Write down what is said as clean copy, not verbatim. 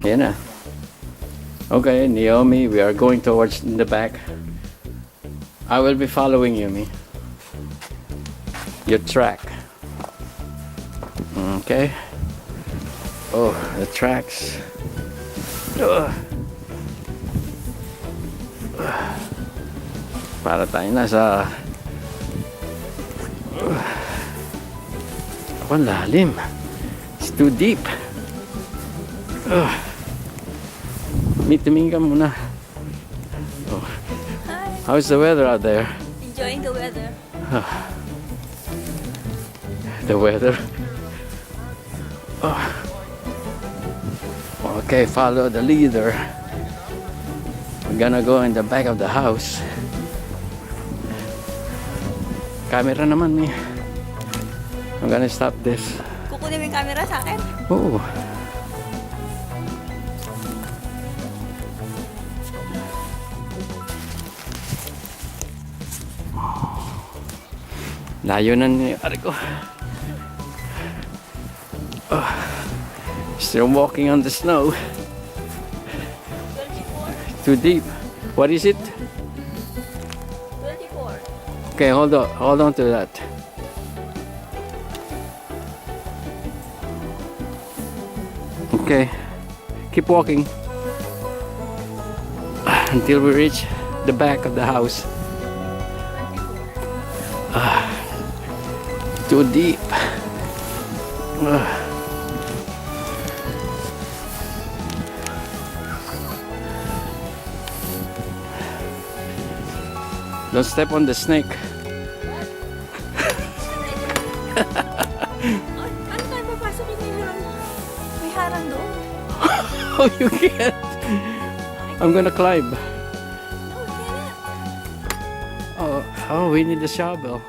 Yan na. Okay, Naomi, we are going towards the back. I will be following you, me. Your track. Okay. Oh, the tracks. Para tayo nasa... Ako, lalim. It's too deep. Tumingin ka muna. Oh. How's the weather out there? Enjoying the weather. The weather. Oh. Okay, follow the leader. We're gonna go in the back of the house. Camera naman eh. I'm gonna stop this. Kukunin mo yung camera sa akin? Oo. Layo na nangyari ko. Oh. Still walking on the snow. 24. Too deep. What is it? 24. Okay, hold on to that. Okay, keep walking until we reach the back of the house. Too deep. Don't step on the snake. Ano tayo papasok yung may harang doon? Oh, you can't. I'm gonna climb. No, we can't. Oh, we need a shovel.